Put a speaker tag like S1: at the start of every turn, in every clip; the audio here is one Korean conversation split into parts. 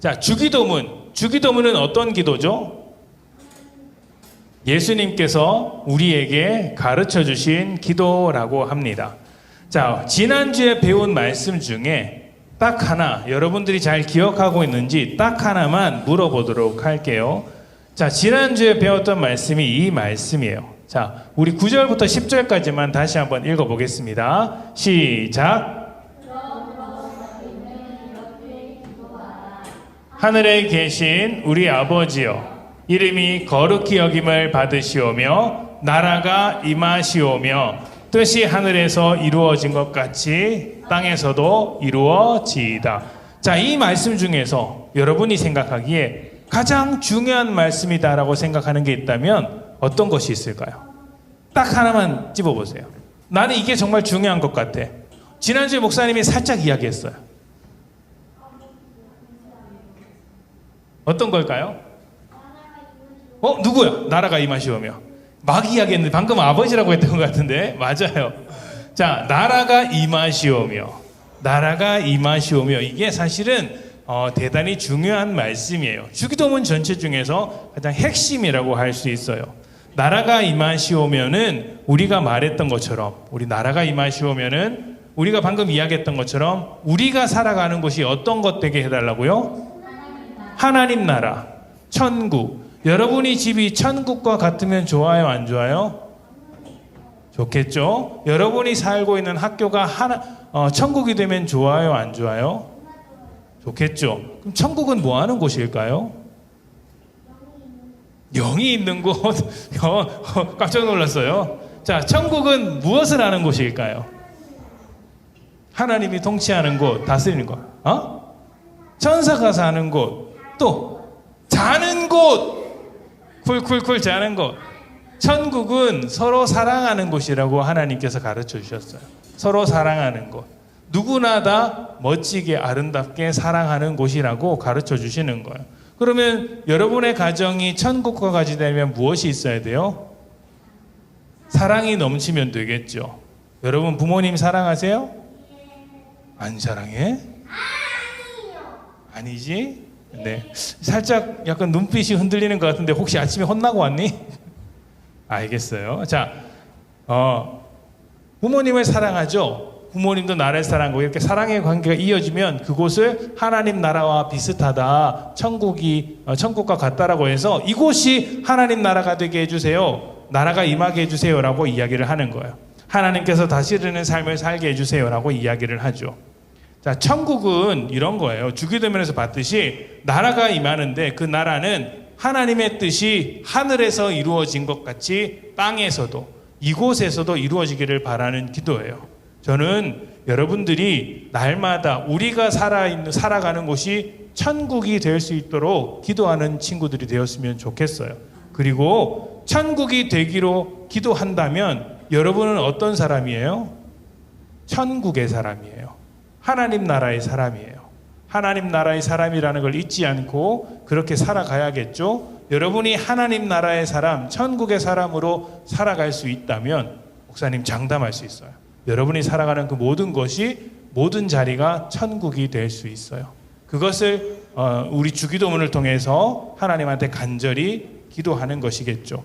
S1: 자, 주기도문. 주기도문은 어떤 기도죠? 예수님께서 우리에게 가르쳐 주신 기도라고 합니다. 자, 지난주에 배운 말씀 중에 딱 하나, 여러분들이 잘 기억하고 있는지 딱 하나만 물어보도록 할게요. 자, 지난주에 배웠던 말씀이 이 말씀이에요. 자, 우리 9절부터 10절까지만 다시 한번 읽어보겠습니다. 시작. 하늘에 계신 우리 아버지여, 이름이 거룩히 여김을 받으시오며 나라가 임하시오며 뜻이 하늘에서 이루어진 것 같이 땅에서도 이루어지이다. 자, 이 말씀 중에서 여러분이 생각하기에 가장 중요한 말씀이다라고 생각하는 게 있다면 어떤 것이 있을까요? 딱 하나만 찝어보세요. 나는 이게 정말 중요한 것 같아. 지난주에 목사님이 살짝 이야기했어요. 어떤 걸까요? 누구야? 나라가 임하시오며. 막 이야기했는데 방금 아버지라고 했던 것 같은데 맞아요. 자, 나라가 임하시오며, 나라가 임하시오며, 이게 사실은 대단히 중요한 말씀이에요. 주기도문 전체 중에서 가장 핵심이라고 할 수 있어요. 나라가 임하시오면은 우리가 말했던 것처럼, 우리 나라가 임하시오면은 우리가 방금 이야기했던 것처럼 우리가 살아가는 곳이 어떤 것 되게 해달라고요? 하나님 나라, 천국. 여러분이 집이 천국과 같으면 좋아요, 안 좋아요? 좋겠죠? 여러분이 살고 있는 학교가 천국이 되면 좋아요, 안 좋아요? 좋겠죠? 그럼 천국은 뭐 하는 곳일까요? 영이 있는 곳. 깜짝 놀랐어요. 자, 천국은 무엇을 하는 곳일까요? 하나님이 통치하는 곳, 다스리는 곳. 천사가 사는 곳. 또 자는 곳. 쿨쿨쿨 자는 곳. 천국은 서로 사랑하는 곳이라고 하나님께서 가르쳐 주셨어요. 서로 사랑하는 곳. 누구나 다 멋지게 아름답게 사랑하는 곳이라고 가르쳐 주시는 거예요. 그러면 여러분의 가정이 천국과 같이 되면 무엇이 있어야 돼요? 사랑이 넘치면 되겠죠. 여러분 부모님 사랑하세요? 안 사랑해? 아니지? 네. 살짝 약간 눈빛이 흔들리는 것 같은데 혹시 아침에 혼나고 왔니? 알겠어요. 자, 부모님을 사랑하죠. 부모님도 나를 사랑하고 이렇게 사랑의 관계가 이어지면 그곳을 하나님 나라와 비슷하다, 천국과 같다라고 해서 이곳이 하나님 나라가 되게 해주세요, 나라가 임하게 해주세요라고 이야기를 하는 거예요. 하나님께서 다스리는 삶을 살게 해주세요라고 이야기를 하죠. 자, 천국은 이런 거예요. 주기도문에서 봤듯이 나라가 임하는데 그 나라는 하나님의 뜻이 하늘에서 이루어진 것 같이 땅에서도, 이곳에서도 이루어지기를 바라는 기도예요. 저는 여러분들이 날마다 우리가 살아가는 곳이 천국이 될 수 있도록 기도하는 친구들이 되었으면 좋겠어요. 그리고 천국이 되기로 기도한다면 여러분은 어떤 사람이에요? 천국의 사람이에요. 하나님 나라의 사람이에요. 하나님 나라의 사람이라는 걸 잊지 않고 그렇게 살아가야겠죠. 여러분이 하나님 나라의 사람, 천국의 사람으로 살아갈 수 있다면 목사님 장담할 수 있어요. 여러분이 살아가는 그 모든 것이, 모든 자리가 천국이 될 수 있어요. 그것을 우리 주기도문을 통해서 하나님한테 간절히 기도하는 것이겠죠.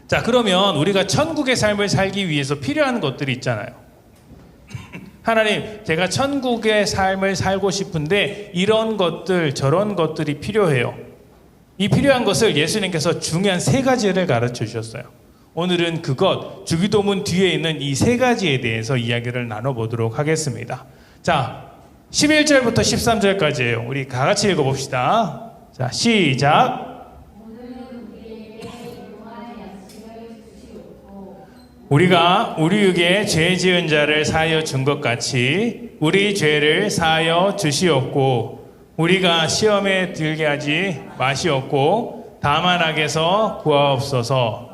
S1: 자, 그러면 우리가 천국의 삶을 살기 위해서 필요한 것들이 있잖아요. 하나님, 제가 천국의 삶을 살고 싶은데 이런 것들 저런 것들이 필요해요. 이 필요한 것을 예수님께서 중요한 3가지를 가르쳐 주셨어요. 오늘은 그것, 주기도문 뒤에 있는 이 3가지에 대해서 이야기를 나눠보도록 하겠습니다. 자, 11절부터 13절까지예요. 우리 다 같이 읽어봅시다. 자, 시작. 우리가 우리 육에 죄 지은 자를 사하여 준 것 같이 우리 죄를 사하여 주시옵고, 우리가 시험에 들게 하지 마시옵고 다만 악에서 구하옵소서.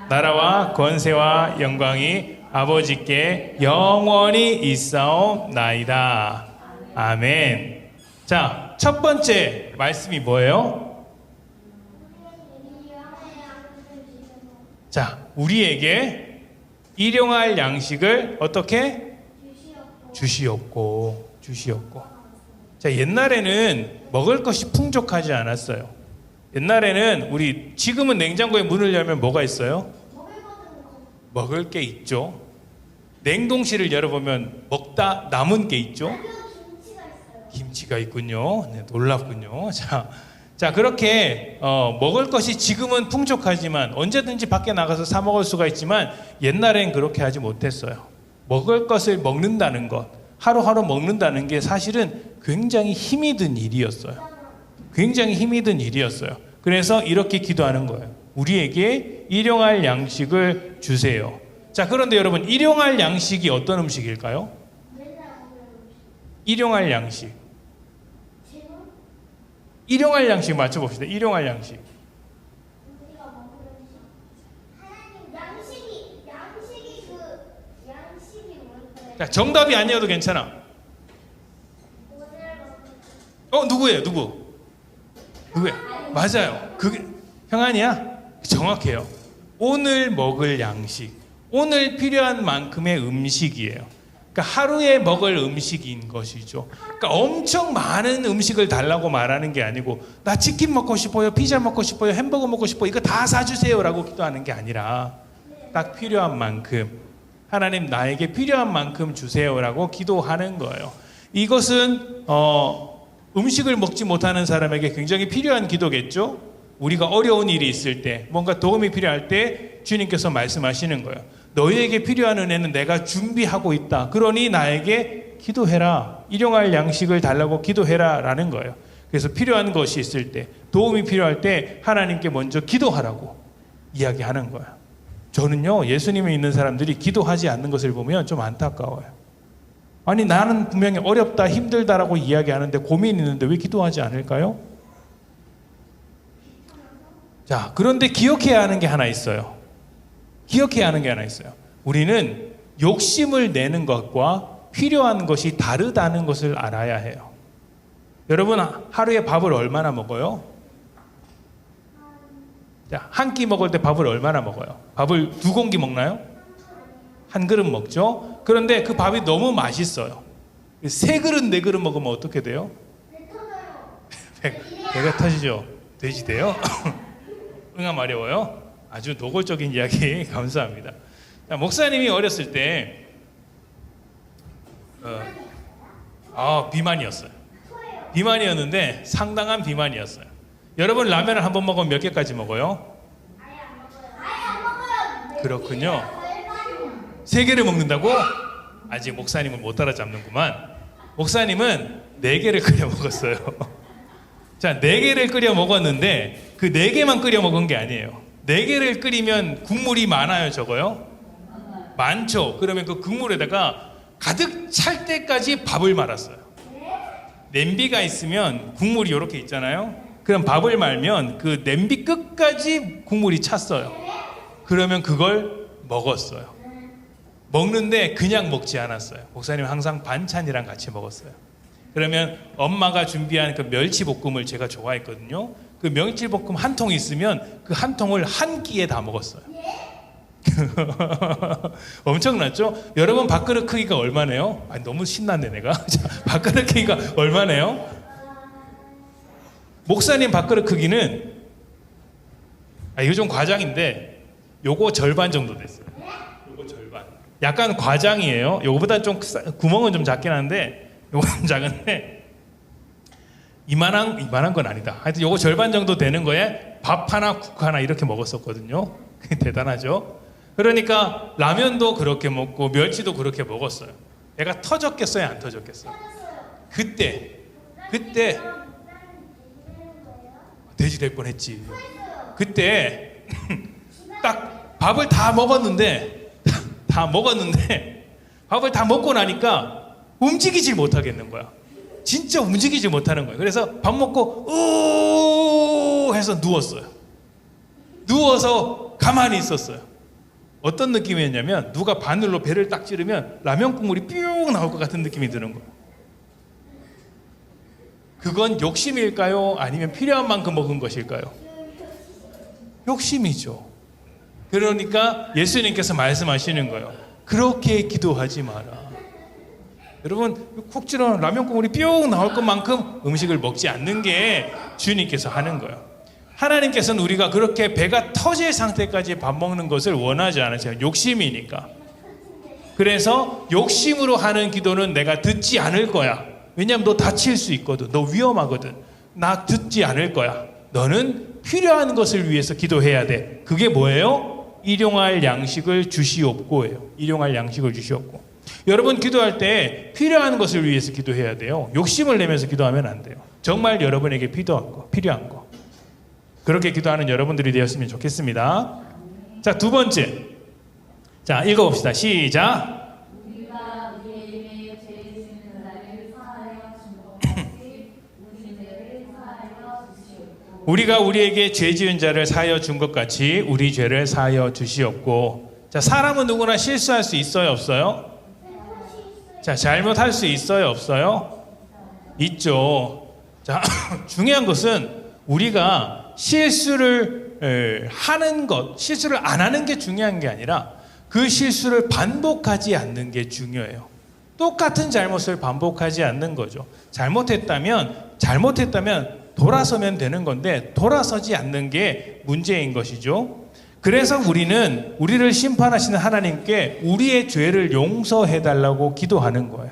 S1: 나라와 권세와 영광이 아버지께 영원히 있사옵나이다. 아멘. 자, 첫 번째 말씀이 뭐예요? 자, 우리에게 일용할 양식을 어떻게? 주시옵고. 자, 옛날에는 먹을 것이 풍족하지 않았어요. 옛날에는 지금은 냉장고에 문을 열면 뭐가 있어요? 먹을 게 있죠. 냉동실을 열어보면 먹다 남은 게 있죠. 김치가 있군요. 네, 놀랍군요. 자, 그렇게 먹을 것이 지금은 풍족하지만 언제든지 밖에 나가서 사 먹을 수가 있지만 옛날엔 그렇게 하지 못했어요. 먹을 것을 먹는다는 것, 하루하루 먹는다는 게 사실은 굉장히 힘이 든 일이었어요. 굉장히 힘이 든 일이었어요. 그래서 이렇게 기도하는 거예요. 우리에게 일용할 양식을 주세요. 자, 그런데 여러분, 일용할 양식이 어떤 음식일까요? 일용할 양식. 일용할 양식 맞춰봅시다. 일용할 양식. 자, 정답이 아니어도 괜찮아. 누구예요? 누구예요? 맞아요. 그게 형아니야? 정확해요. 오늘 먹을 양식. 오늘 필요한 만큼의 음식이에요. 그러니까 하루에 먹을 음식인 것이죠. 그러니까 엄청 많은 음식을 달라고 말하는 게 아니고 나 치킨 먹고 싶어요, 피자 먹고 싶어요, 햄버거 먹고 싶어요, 이거 다 사주세요라고 기도하는 게 아니라 딱 필요한 만큼, 하나님 나에게 필요한 만큼 주세요라고 기도하는 거예요. 이것은 음식을 먹지 못하는 사람에게 굉장히 필요한 기도겠죠. 우리가 어려운 일이 있을 때, 뭔가 도움이 필요할 때 주님께서 말씀하시는 거예요. 너희에게 필요한 은혜는 내가 준비하고 있다. 그러니 나에게 기도해라. 일용할 양식을 달라고 기도해라 라는 거예요. 그래서 필요한 것이 있을 때, 도움이 필요할 때 하나님께 먼저 기도하라고 이야기하는 거예요. 저는요, 예수님이 있는 사람들이 기도하지 않는 것을 보면 좀 안타까워요. 아니, 나는 분명히 어렵다, 힘들다라고 이야기하는데 고민이 있는데 왜 기도하지 않을까요? 자, 그런데 기억해야 하는 게 하나 있어요. 우리는 욕심을 내는 것과 필요한 것이 다르다는 것을 알아야 해요. 여러분, 하루에 밥을 얼마나 먹어요? 자, 한 끼 먹을 때 밥을 얼마나 먹어요? 밥을 2공기 먹나요? 한 그릇 먹죠? 그런데 그 밥이 너무 맛있어요. 3그릇, 4그릇 먹으면 어떻게 돼요? 배가 터지죠? 돼지 돼요? 응아 마려워요? 아주 노골적인 이야기 감사합니다. 자, 목사님이 어렸을 때 비만이었어요. 비만이었는데 상당한 비만이었어요. 여러분, 라면을 한 번 먹으면 몇 개까지 먹어요? 그렇군요. 3개를 먹는다고? 아직 목사님은 못 따라잡는구만. 목사님은 4개를 끓여 먹었어요. 자, 4개를 끓여 먹었는데 그 4개만 끓여 먹은 게 아니에요. 4개를 끓이면 국물이 많아요, 적어요? 많죠. 그러면 그 국물에다가 가득 찰 때까지 밥을 말았어요. 냄비가 있으면 국물이 이렇게 있잖아요. 그럼 밥을 말면 그 냄비 끝까지 국물이 찼어요. 그러면 그걸 먹었어요. 먹는데 그냥 먹지 않았어요. 목사님 항상 반찬이랑 같이 먹었어요. 그러면 엄마가 준비한 그 멸치볶음을 제가 좋아했거든요. 그 멸치볶음 한 통 있으면 그 한 통을 한 끼에 다 먹었어요. 엄청났죠? 여러분, 밥그릇 크기가 얼마네요? 아니, 너무 신났네 내가. 밥그릇 크기가 얼마네요? 목사님 밥그릇 크기는 이거 좀 과장인데 요거 절반 정도 됐어요. 요거 절반. 약간 과장이에요. 요거보다 좀 구멍은 좀 작긴 한데 요거는 작은데 이만한 건 아니다. 하여튼 요거 절반 정도 되는 거에 밥 하나, 국 하나 이렇게 먹었었거든요. 대단하죠? 그러니까 라면도 그렇게 먹고 멸치도 그렇게 먹었어요. 애가 터졌겠어요? 안 터졌겠어요? 그때 돼지 될 뻔했지. 그때 딱 밥을 다 먹었는데 밥을 다 먹고 나니까 움직이질 못하겠는 거야. 진짜 움직이지 못하는 거예요. 그래서 밥 먹고 우 해서 누웠어요. 누워서 가만히 있었어요. 어떤 느낌이었냐면 누가 바늘로 배를 딱 찌르면 라면 국물이 뿅 나올 것 같은 느낌이 드는 거예요. 그건 욕심일까요? 아니면 필요한 만큼 먹은 것일까요? 욕심이죠. 그러니까 예수님께서 말씀하시는 거예요. 그렇게 기도하지 마라. 여러분 콕 찔러 라면 국물이 뿅 나올 것만큼 음식을 먹지 않는 게 주님께서 하는 거예요. 하나님께서는 우리가 그렇게 배가 터질 상태까지 밥 먹는 것을 원하지 않으세요. 욕심이니까. 그래서 욕심으로 하는 기도는 내가 듣지 않을 거야. 왜냐하면 너 다칠 수 있거든. 너 위험하거든. 나 듣지 않을 거야. 너는 필요한 것을 위해서 기도해야 돼. 그게 뭐예요? 일용할 양식을 주시옵고예요. 일용할 양식을 주시옵고. 여러분 기도할 때 필요한 것을 위해서 기도해야 돼요. 욕심을 내면서 기도하면 안 돼요. 정말 여러분에게 필요한 거. 그렇게 기도하는 여러분들이 되었으면 좋겠습니다. 자, 두 번째. 자, 읽어봅시다. 시작. 우리가 우리에게 죄 지은 자를 사하여 준 것 같이 우리 죄를 사하여 주시옵고. 자, 사람은 누구나 실수할 수 있어요, 없어요? 자, 잘못할 수 있어요, 없어요? 있죠. 자, 중요한 것은 우리가 실수를 하는 것, 실수를 안 하는 게 중요한 게 아니라 그 실수를 반복하지 않는 게 중요해요. 똑같은 잘못을 반복하지 않는 거죠. 잘못했다면 돌아서면 되는 건데 돌아서지 않는 게 문제인 것이죠. 그래서 우리는 우리를 심판하시는 하나님께 우리의 죄를 용서해 달라고 기도하는 거예요.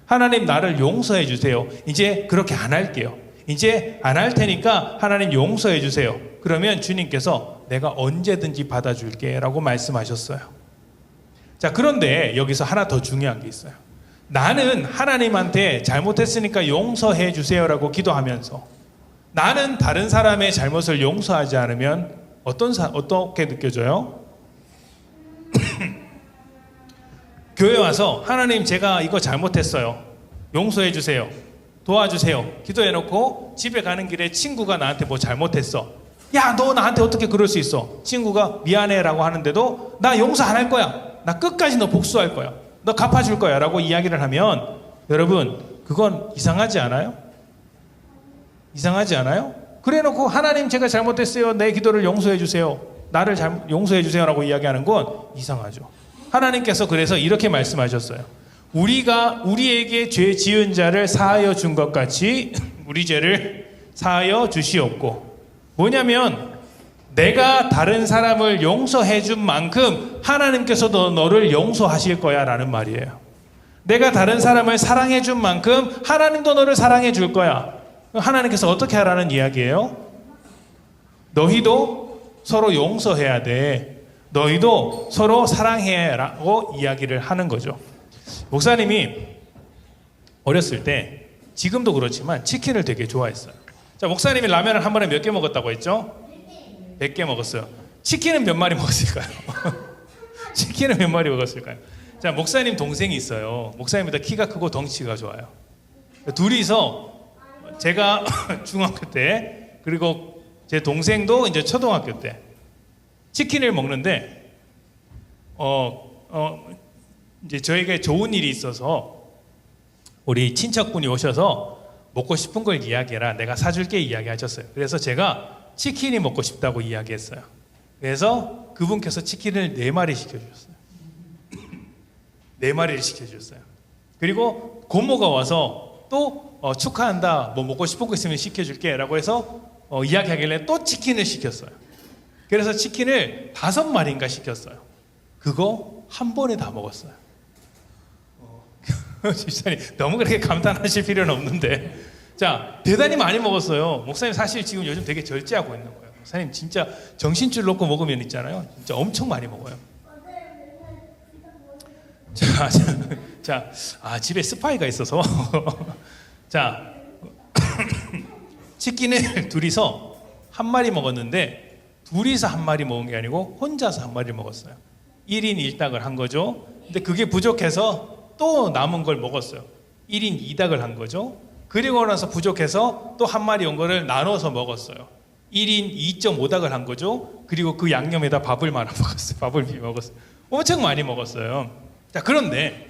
S1: 하나님 나를 용서해 주세요. 이제 그렇게 안 할게요. 이제 안 할 테니까 하나님 용서해 주세요. 그러면 주님께서 내가 언제든지 받아줄게 라고 말씀하셨어요. 자, 그런데 여기서 하나 더 중요한 게 있어요. 나는 하나님한테 잘못했으니까 용서해 주세요라고 기도하면서 나는 다른 사람의 잘못을 용서하지 않으면 어떻게 느껴져요? 교회 와서 하나님 제가 이거 잘못했어요. 용서해 주세요. 도와주세요. 기도해놓고 집에 가는 길에 친구가 나한테 뭐 잘못했어. 야, 너 나한테 어떻게 그럴 수 있어? 친구가 미안해라고 하는데도 나 용서 안 할 거야. 나 끝까지 너 복수할 거야. 너 갚아줄 거야 라고 이야기를 하면 여러분 그건 이상하지 않아요? 이상하지 않아요? 그래놓고 하나님 제가 잘못했어요. 내 기도를 용서해 주세요. 나를 용서해 주세요 라고 이야기하는 건 이상하죠. 하나님께서 그래서 이렇게 말씀하셨어요. 우리가 우리에게 죄 지은 자를 사하여 준 것 같이 우리 죄를 사하여 주시옵고. 뭐냐면 내가 다른 사람을 용서해 준 만큼 하나님께서도 너를 용서하실 거야 라는 말이에요. 내가 다른 사람을 사랑해 준 만큼 하나님도 너를 사랑해 줄 거야. 하나님께서 어떻게 하라는 이야기예요? 너희도 서로 용서해야 돼. 너희도 서로 사랑해라고 이야기를 하는 거죠. 목사님이 어렸을 때 지금도 그렇지만 치킨을 되게 좋아했어요. 자, 목사님이 라면을 한 번에 몇 개 먹었다고 했죠? 100개 먹었어요. 치킨은 몇 마리 먹었을까요? 치킨은 몇 마리 먹었을까요? 자, 목사님 동생이 있어요. 목사님보다 키가 크고 덩치가 좋아요. 둘이서 제가 중학교 때 그리고 제 동생도 이제 초등학교 때 치킨을 먹는데 이제 저에게 좋은 일이 있어서 우리 친척분이 오셔서 먹고 싶은 걸 이야기해라. 내가 사줄게 이야기하셨어요. 그래서 제가 치킨이 먹고 싶다고 이야기했어요. 그래서 그분께서 치킨을 4마리 시켜주셨어요. 4마리를 시켜주셨어요. 그리고 고모가 와서 또 축하한다. 뭐 먹고 싶은 거 있으면 시켜줄게 라고 해서 이야기하길래 또 치킨을 시켰어요. 그래서 치킨을 5마리인가 시켰어요. 그거 한 번에 다 먹었어요. 집사님 너무 그렇게 감탄하실 필요는 없는데 자, 대단히 많이 먹었어요. 목사님 사실 지금 요즘 되게 절제하고 있는 거예요. 목사님 진짜 정신줄 놓고 먹으면 있잖아요. 진짜 엄청 많이 먹어요. 집에 스파이가 있어서 자, 치킨을 둘이서 1마리 먹었는데 둘이서 1마리 먹은 게 아니고 혼자서 1마리 먹었어요. 1인 1닭을 한 거죠. 근데 그게 부족해서 또 남은 걸 먹었어요. 1인 2닭을 한 거죠. 그리고 나서 부족해서 또 1마리 온 거를 나눠서 먹었어요. 1인 2.5닭을 한 거죠. 그리고 그 양념에다 밥을 말아 먹었어요. 밥을 비벼 먹었어요. 엄청 많이 먹었어요. 자, 그런데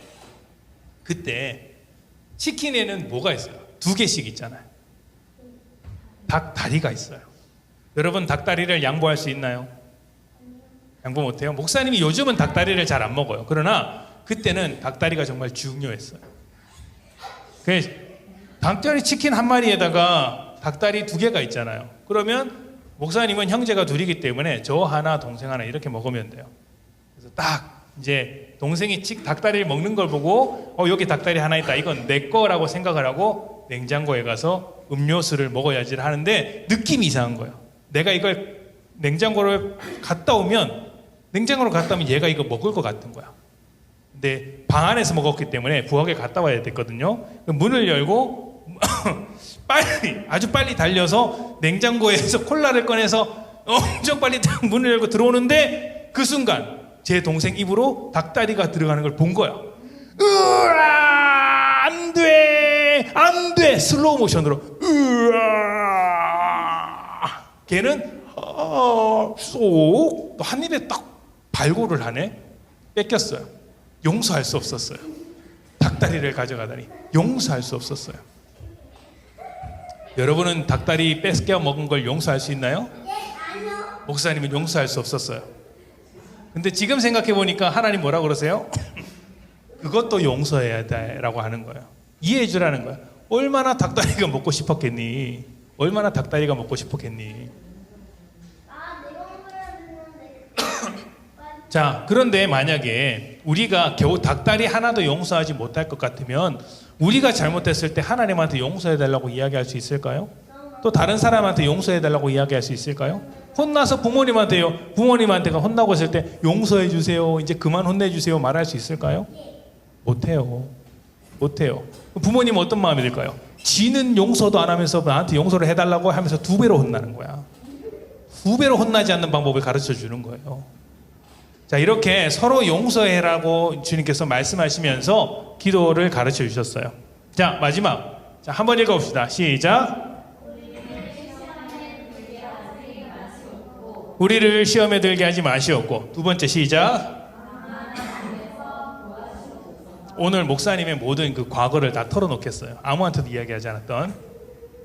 S1: 그때 치킨에는 뭐가 있어요? 2개씩 있잖아요. 닭 다리가 있어요. 여러분 닭 다리를 양보할 수 있나요? 양보 못해요. 목사님이 요즘은 닭 다리를 잘 안 먹어요. 그러나 그때는 닭 다리가 정말 중요했어요. 닭다리 치킨 한 마리에다가 닭다리 2개가 있잖아요. 그러면 목사님은 형제가 2이기 때문에 저 하나 동생 하나 이렇게 먹으면 돼요. 그래서 딱 이제 동생이 닭다리를 먹는 걸 보고 여기 닭다리 하나 있다, 이건 내 거라고 생각을 하고 냉장고에 가서 음료수를 먹어야지 하는데 느낌이 이상한 거예요. 내가 이걸 냉장고로 갔다 오면 얘가 이거 먹을 것 같은 거야. 근데 방 안에서 먹었기 때문에 부엌에 갔다 와야 됐거든요. 문을 열고 아주 빨리 달려서 냉장고에서 콜라를 꺼내서 엄청 빨리 문을 열고 들어오는데 그 순간 제 동생 입으로 닭다리가 들어가는 걸 본 거야. 으아, 안 돼, 슬로우 모션으로. 으아, 걔는 쏙 한 입에 딱 발골을 하네. 뺏겼어요. 용서할 수 없었어요. 닭다리를 가져가다니 용서할 수 없었어요. 여러분은 닭다리 뺏겨 먹은 걸 용서할 수 있나요? 목사님은 용서할 수 없었어요. 근데 지금 생각해 보니까 하나님 뭐라고 그러세요? 그것도 용서해야 돼라고 하는 거예요. 이해해 주라는 거야. 얼마나 닭다리가 먹고 싶었겠니? 얼마나 닭다리가 먹고 싶었겠니? 자, 그런데 만약에 우리가 겨우 닭다리 하나도 용서하지 못할 것 같으면 우리가 잘못했을 때 하나님한테 용서해달라고 이야기할 수 있을까요? 또 다른 사람한테 용서해달라고 이야기할 수 있을까요? 혼나서 부모님한테가 혼나고 있을 때 용서해주세요, 이제 그만 혼내주세요 말할 수 있을까요? 못해요. 부모님은 어떤 마음이 들까요? 지는 용서도 안 하면서 나한테 용서를 해달라고 하면서 2배로 혼나는 거야. 2배로 혼나지 않는 방법을 가르쳐 주는 거예요. 자, 이렇게 서로 용서해라고 주님께서 말씀하시면서 기도를 가르쳐 주셨어요. 자, 마지막. 자, 한번 읽어봅시다. 시작. 우리를 시험에 들게 하지 마시옵고. 2번째 시작. 오늘 목사님의 모든 그 과거를 다 털어놓겠어요. 아무한테도 이야기하지 않았던.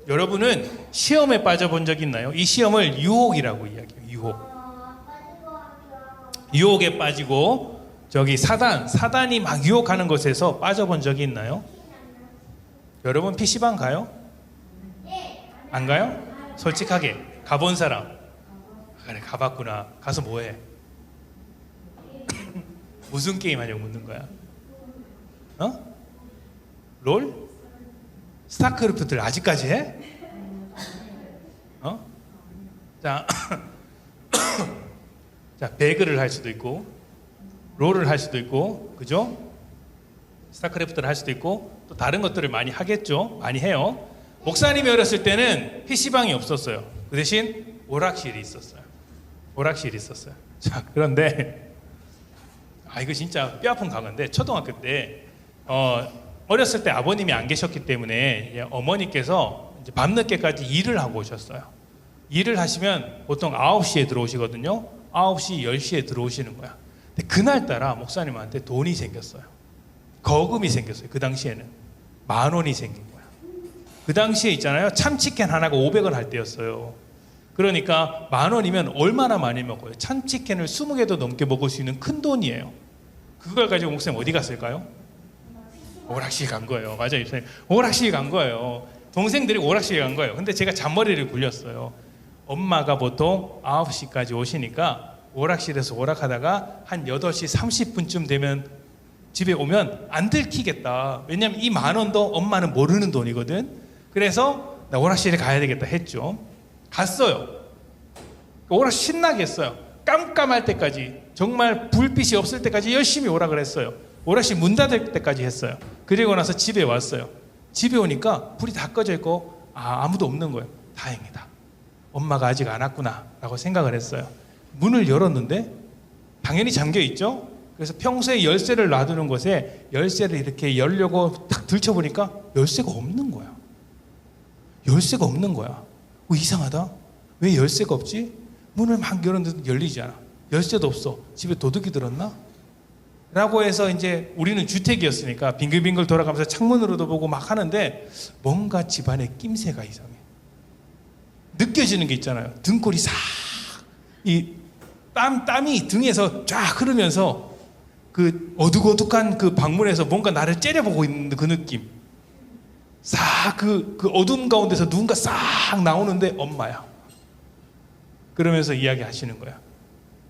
S1: 여러분은 시험에 빠져본 적 있나요? 이 시험을 유혹이라고 이야기해요. 유혹에 빠지고 저기 사단이 막 유혹하는 것에서 빠져본 적이 있나요? 여러분 PC방 가요? 안 가요? 솔직하게 가본 사람. 그래, 가봤구나. 가서 뭐해? 무슨 게임 하냐고 묻는 거야. 롤? 스타크래프트를 아직까지 해? 자, 자, 배그를 할 수도 있고 롤을 할 수도 있고, 그죠? 스타크래프트를 할 수도 있고 또 다른 것들을 많이 하겠죠. 많이 해요. 목사님이 어렸을 때는 PC방이 없었어요. 그 대신 오락실이 있었어요. 자, 그런데 이거 진짜 뼈아픈 강화인데 초등학교 때 어렸을 때 아버님이 안 계셨기 때문에 어머니께서 이제 밤늦게까지 일을 하고 오셨어요. 일을 하시면 보통 9시에 들어오시거든요. 9시, 10시에 들어오시는 거야. 근데 그날따라 목사님한테 돈이 생겼어요. 거금이 생겼어요. 그 당시에는 10,000원이 생긴 거야. 그 당시에 있잖아요, 참치캔 하나가 500원 할 때였어요. 그러니까 10,000원이면 얼마나 많이 먹어요. 참치캔을 20개도 넘게 먹을 수 있는 큰 돈이에요. 그걸 가지고 목사님 어디 갔을까요? 오락실 간 거예요. 맞아요. 오락실 간 거예요. 동생들이 오락실 간 거예요. 근데 제가 잔머리를 굴렸어요. 엄마가 보통 9시까지 오시니까 오락실에서 오락하다가 한 8시 30분쯤 되면 집에 오면 안 들키겠다. 왜냐면 이 10,000원도 엄마는 모르는 돈이거든. 그래서 나 오락실에 가야 되겠다 했죠. 갔어요. 오락실 신나게 했어요. 깜깜할 때까지, 정말 불빛이 없을 때까지 열심히 오락을 했어요. 오락실 문 닫을 때까지 했어요. 그리고 나서 집에 왔어요. 집에 오니까 불이 다 꺼져 있고 아무도 없는 거예요. 다행이다. 엄마가 아직 안 왔구나 라고 생각을 했어요. 문을 열었는데 당연히 잠겨 있죠. 그래서 평소에 열쇠를 놔두는 곳에 열쇠를 이렇게 열려고 딱 들춰보니까 열쇠가 없는 거야. 이상하다. 왜 열쇠가 없지? 문을 막 열었는데 열리지 않아. 열쇠도 없어. 집에 도둑이 들었나? 라고 해서 이제 우리는 주택이었으니까 빙글빙글 돌아가면서 창문으로도 보고 막 하는데 뭔가 집안에 낌새가 이상해. 느껴지는 게 있잖아요. 등골이 싹, 땀이 등에서 쫙 흐르면서 그 어둑어둑한 그 방문에서 뭔가 나를 째려보고 있는 그 느낌. 그 어둠 가운데서 누군가 싹 나오는데 엄마야. 그러면서 이야기하시는 거야.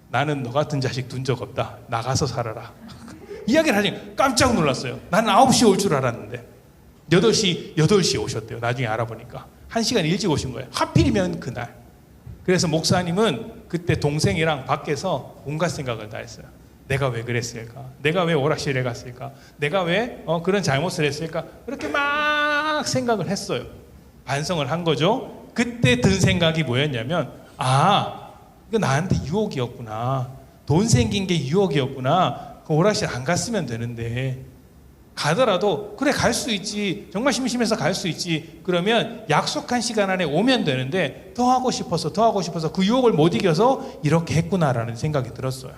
S1: 나는 너 같은 자식 둔 적 없다. 나가서 살아라. 이야기를 하니 깜짝 놀랐어요. 나는 9시에 올 줄 알았는데 8시 오셨대요. 나중에 알아보니까 1시간 일찍 오신 거예요. 하필이면 그날. 그래서 목사님은 그때 동생이랑 밖에서 온갖 생각을 다 했어요. 내가 왜 그랬을까? 내가 왜 오락실에 갔을까? 내가 왜 그런 잘못을 했을까? 그렇게 막 생각을 했어요. 반성을 한 거죠. 그때 든 생각이 뭐였냐면 이거 나한테 유혹이었구나. 돈 생긴 게 유혹이었구나. 그 오락실 안 갔으면 되는데 가더라도 그래 갈 수 있지. 정말 심심해서 갈 수 있지. 그러면 약속한 시간 안에 오면 되는데 더 하고 싶어서 그 유혹을 못 이겨서 이렇게 했구나라는 생각이 들었어요.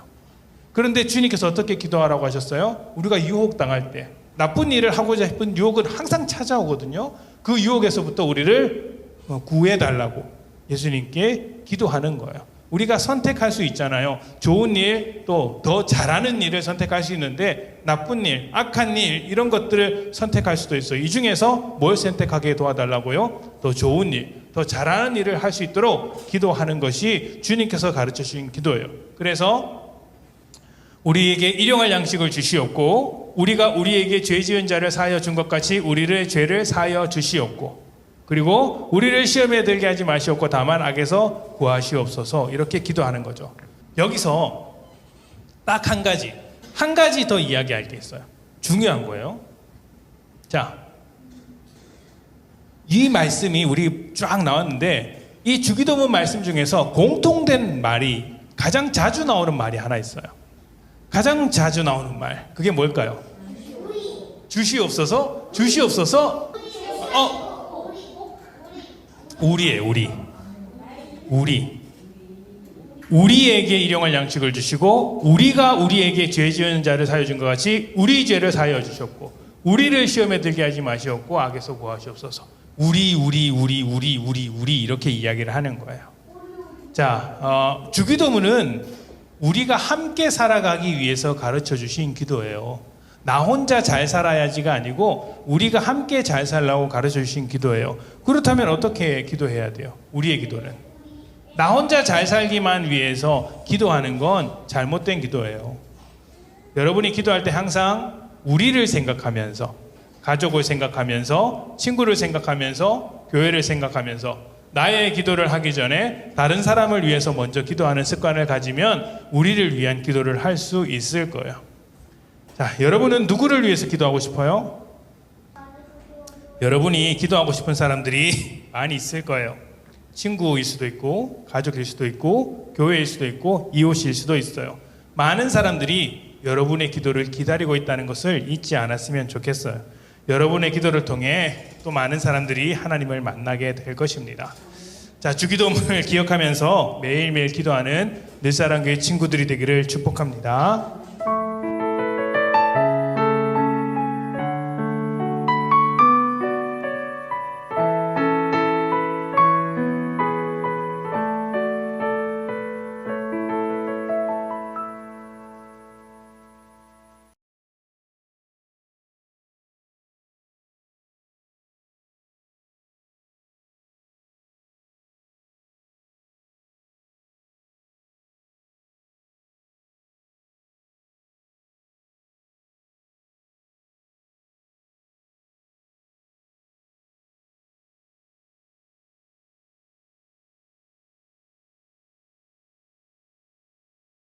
S1: 그런데 주님께서 어떻게 기도하라고 하셨어요? 우리가 유혹당할 때 나쁜 일을 하고자 싶은 유혹은 항상 찾아오거든요. 그 유혹에서부터 우리를 구해달라고 예수님께 기도하는 거예요. 우리가 선택할 수 있잖아요. 좋은 일, 또 더 잘하는 일을 선택할 수 있는데 나쁜 일, 악한 일 이런 것들을 선택할 수도 있어요. 이 중에서 뭘 선택하게 도와달라고요? 더 좋은 일, 더 잘하는 일을 할 수 있도록 기도하는 것이 주님께서 가르쳐 주신 기도예요. 그래서 우리에게 일용할 양식을 주시옵고 우리가 우리에게 죄 지은 자를 사하여 준 것 같이 우리의 죄를 사하여 주시옵고 그리고 우리를 시험에 들게 하지 마시옵고 다만 악에서 구하시옵소서 이렇게 기도하는 거죠. 여기서 딱 한 가지 더 이야기할 게 있어요. 중요한 거예요. 자, 이 말씀이 우리 쫙 나왔는데 이 주기도문 말씀 중에서 공통된 말이 가장 자주 나오는 말이 하나 있어요. 가장 자주 나오는 말 그게 뭘까요? 주시옵소서. 우리에게 일용할 양식을 주시고 우리가 우리에게 죄 지은 자를 사하여 준 것 같이 우리 죄를 사하여 주셨고 우리를 시험에 들게 하지 마시옵고 악에서 구하시옵소서. 우리 이렇게 이야기를 하는 거예요. 자, 주기도문은 우리가 함께 살아가기 위해서 가르쳐 주신 기도예요. 나 혼자 잘 살아야지가 아니고 우리가 함께 잘 살라고 가르쳐 주신 기도예요. 그렇다면 어떻게 기도해야 돼요? 우리의 기도는 나 혼자 잘 살기만 위해서 기도하는 건 잘못된 기도예요. 여러분이 기도할 때 항상 우리를 생각하면서 가족을 생각하면서 친구를 생각하면서 교회를 생각하면서 나의 기도를 하기 전에 다른 사람을 위해서 먼저 기도하는 습관을 가지면 우리를 위한 기도를 할 수 있을 거예요. 자, 여러분은 누구를 위해서 기도하고 싶어요? 여러분이 기도하고 싶은 사람들이 많이 있을 거예요. 친구일 수도 있고 가족일 수도 있고 교회일 수도 있고 이웃일 수도 있어요. 많은 사람들이 여러분의 기도를 기다리고 있다는 것을 잊지 않았으면 좋겠어요. 여러분의 기도를 통해 또 많은 사람들이 하나님을 만나게 될 것입니다. 자, 주기도문을 기억하면서 매일매일 기도하는 늘사랑교회 친구들이 되기를 축복합니다.